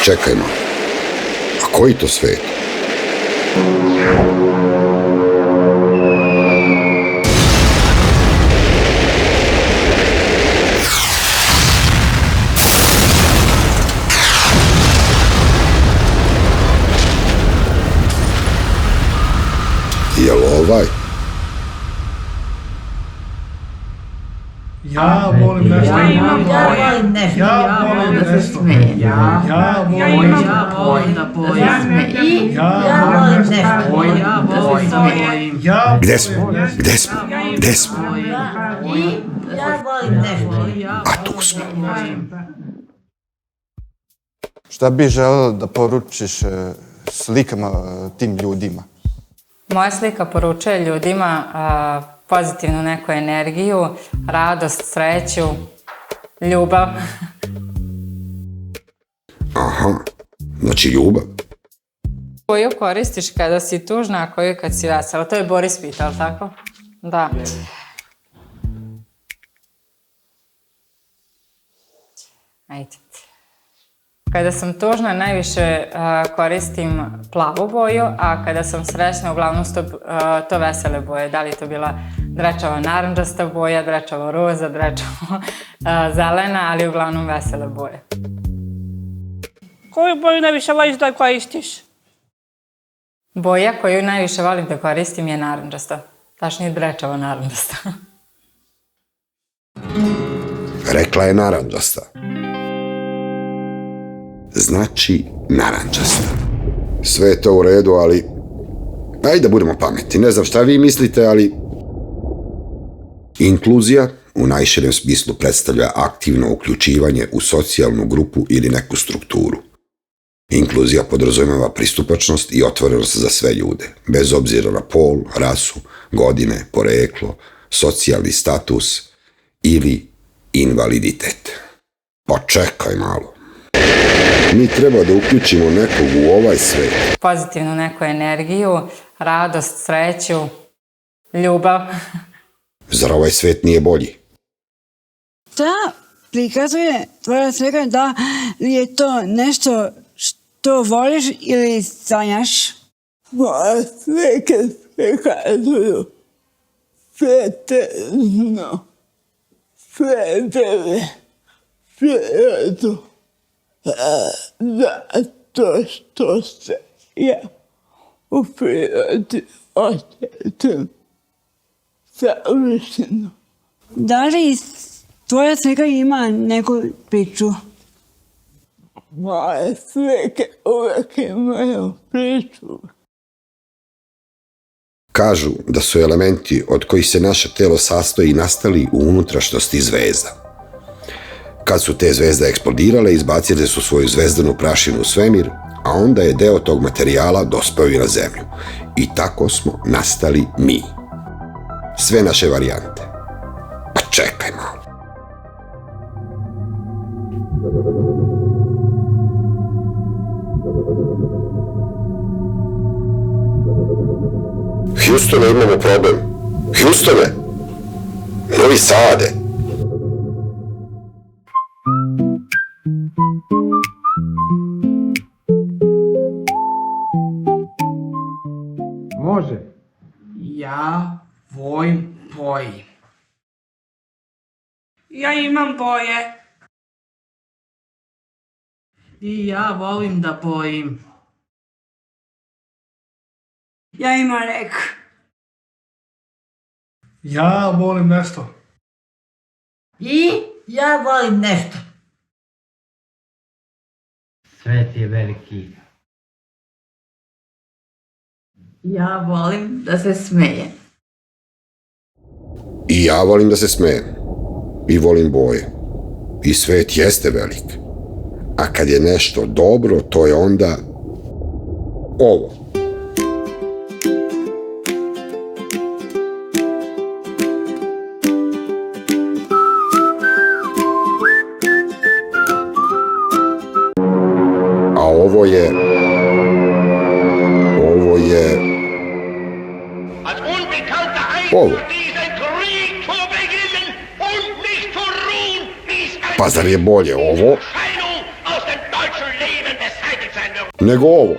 Čekaj malo, a koji to svet? Jel ovaj? Ja volim nešto. Ja volim nešto. Ja volim da se smejem. Ja volim da pojem. Ja volim nešto. Gde smo? Gde smo? Gde smo? Ja volim nešto. A tu smo. Šta bi želeo da poručiš slikama tim ljudima? Moja slika poručuje ljudima pozitivnu neku energiju, radost, sreću, ljubav. Aha, znači ljubav. Koju koristiš kada si tužna, a koju kad si vesela? To je Boris pitao, tako? Da. Ajde. Kada sam tužna, najviše koristim plavu boju, a kada sam srećna, uglavnom su to vesele boje. Da li je to bila drečava narandžasta boja, drečava roza, drečava zelena, ali uglavnom vesele boje. Koju boju najviše voliš da koristiš? Boja koju najviše volim da koristim je narandžasta. Tačnije drečava narandžasta. Rekla je narandžasta. Znači narandžasta. Sve je to u redu, ali ajde da budemo pametni. Ne znam šta vi mislite, ali inkluzija u najširem smislu predstavlja aktivno uključivanje u socijalnu grupu ili neku strukturu. Inkluzija podrazumeva pristupačnost i otvorenost za sve ljude, bez obzira na pol, rasu, godine, poreklo, socijalni status ili invaliditet. Pa čekaj malo. Mi treba da uključimo nekog u ovaj svet. Pozitivnu neku energiju, radost, sreću, ljubav. Zar ovaj svet nije bolji? Da prikazuje tvoja slika da li je to nešto što voliš ili sanjaš? Moje slike prikazuju prijateljno, prijatelje, prirodu. Zato što se ja u prirodi osjećam savršeno. Da li tvoja slika ima neku priču? Moje slike uvek imaju priču. Kažu da su elementi od kojih se naše telo sastoji nastali u unutrašnjosti zvezda. Kad su te zvezde eksplodirale, izbacile su svoju zvezdanu prašinu u svemir, a onda je deo tog materijala dospeo i na zemlju. I tako smo nastali mi. Sve naše varijante. Pa čekaj malo. Hjustone, imamo problem. Hjustone! Novi Sade! Može. Ja volim boji. Ja imam boje. I ja volim da bojim. Ja imam rek. Ja volim nešto. I ja volim nešto. Svet je veliki. Ja volim da se smejem. I ja volim da se smejem. I volim boje. I svet jeste velik. A kad je nešto dobro, to je onda ovo. A ovo je... Ovo. Pa zar je bolje ovo nego ovo?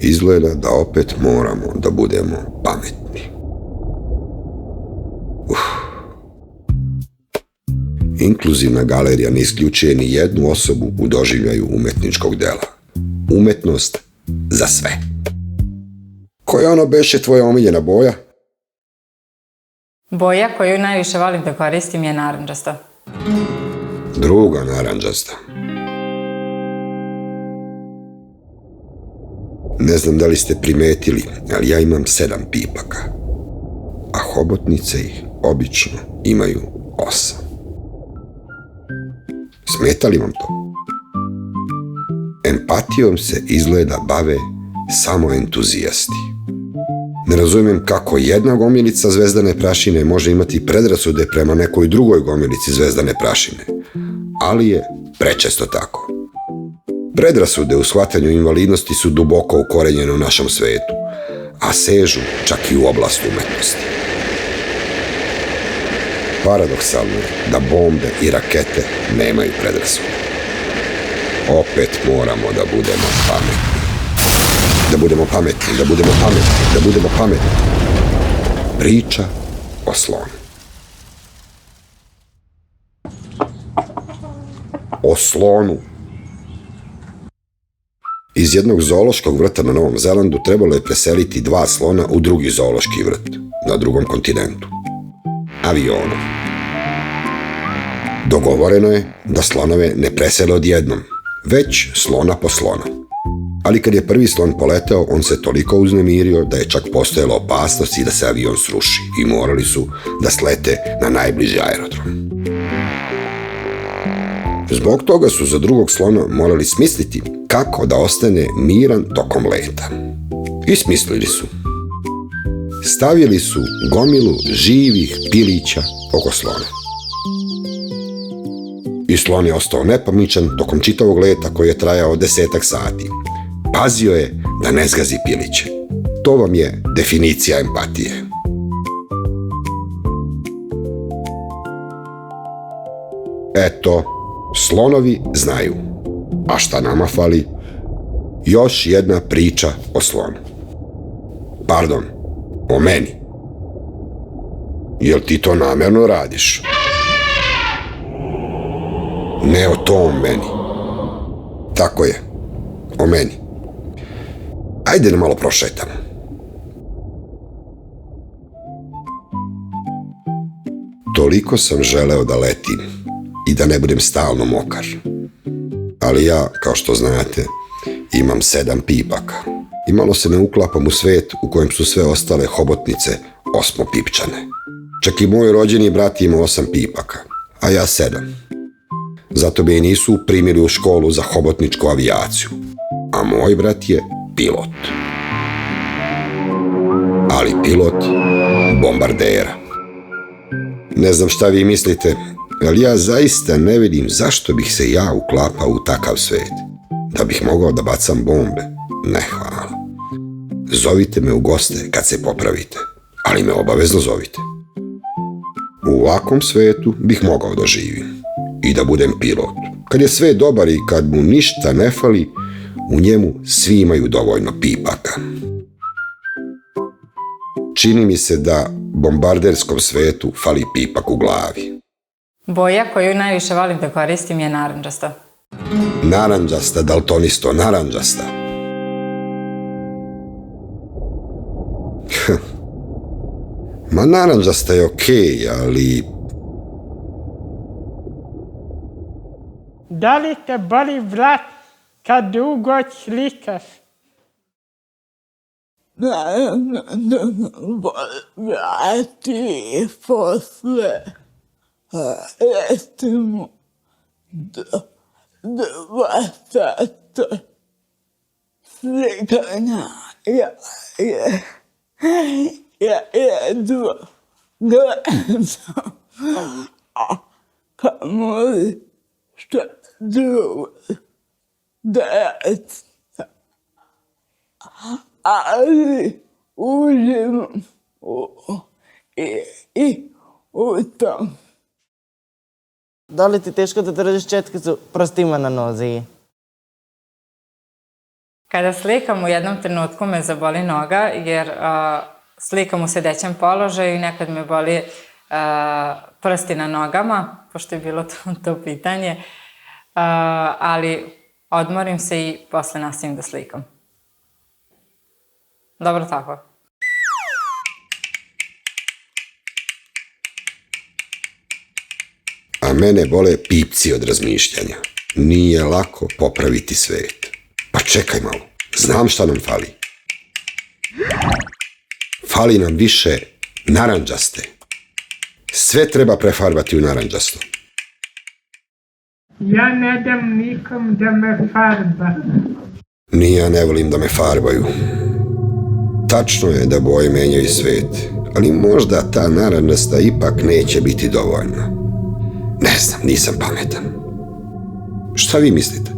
Izgleda da opet moramo da budemo pametni. Inkluzivna galerija ne isključuje ni jednu osobu u doživljaju umetničkog dela. Umetnost za sve. Koja ono beše tvoja omiljena boja? Boja koju najviše volim da koristim je narandžasta. Druga narandžasta. Ne znam da li ste primetili, ali ja imam 7 pipaka. A hobotnice ih obično imaju 8. Smeta li vam to? Empatijom se izgleda bave samo entuzijasti. Ne razumijem kako jedna gomilica zvezdane prašine može imati predrasude prema nekoj drugoj gomilici zvezdane prašine, ali je prečesto tako. Predrasude u shvatanju invalidnosti su duboko ukorenjene u našem svetu, a sežu čak i u oblast umetnosti. Paradoksalno je da bombe i rakete nemaju predrasude. Opet moramo da budemo pametni. Da budemo pametni, da budemo pametni, da budemo pametni. Priča o slonu. O slonu. Iz jednog zoološkog vrta na Novom Zelandu trebalo je preseliti 2 slona u drugi zoološki vrt, na drugom kontinentu. Avionom. Dogovoreno je da slonove ne presele odjednom, već slona po slona. Ali kad je prvi slon poleteo, on se toliko uznemirio da je čak postojala opasnost i da se avion sruši i morali su da slete na najbliži aerodrom. Zbog toga su za drugog slona morali smisliti kako da ostane miran tokom leta. I smislili su. Stavili su gomilu živih pilića oko slona. I slon je ostao nepamičan tokom čitavog leta koji je trajao 10-ak sati. Pazio je da ne zgazi piliće. To vam je definicija empatije. Eto, slonovi znaju. A šta nama fali? Još jedna priča o slonu. Pardon, o meni. Jel ti to namerno radiš? Ne o tom meni. Tako je, o meni. Ajde da malo prošetamo. Toliko sam želeo da letim i da ne budem stalno mokar. Ali ja, kao što znate, imam 7 pipaka. I malo se ne uklapam u svet u kojem su sve ostale hobotnice osmopipčane. Čak i moj rođeni brat ima 8 pipaka, a ja 7. Zato me i nisu primili u školu za hobotničku avijaciju. A moj brat je pilot. Ali pilot bombardera. Ne znam šta vi mislite, ali ja zaista ne vidim zašto bih se ja uklapao u takav svet. Da bih mogao da bacam bombe? Ne, hvala. Zovite me u goste kad se popravite, ali me obavezno zovite. U ovakvom svetu bih mogao da živim i da budem pilot. Kad je sve dobar i kad mu ništa ne fali, u njemu svi imaju dovoljno pipaka. Čini mi se da bombarderskom svetu fali pipak u glavi. Boja koju najviše volim da koristim je narandžasta. Narandžasta, daltonisto, narandžasta. Ma naranđasta je okej, ali... Da li te boli vrat kad dugo slikaš? Naravno da me boli vrati posle, recimo, 2 sata slikanja. Ja jedva gledam, a kamoli šta drugo deca. Ali uživam u tom. Da li ti teško da držiš četkicu prstima na nozi? Kada slikam u jednom trenutku me zaboli noga jer slikam u sedećem položaju i nekad me boli prsti na nogama, pošto je bilo to pitanje, ali odmorim se i posle nastavim da slikam. Dobro tako. A mene bole pipci od razmišljanja. Nije lako popraviti svet. Pa čekaj malo, znam šta nam fali. Fali nam više naranđaste. Sve treba prefarbati u naranđasto. Ja ne dam nikom da me farba. Ni ja ne volim da me farbaju. Tačno je da boje menjaju svet, ali možda ta naranđasta ipak neće biti dovoljna. Ne znam, nisam pametan. Šta vi mislite?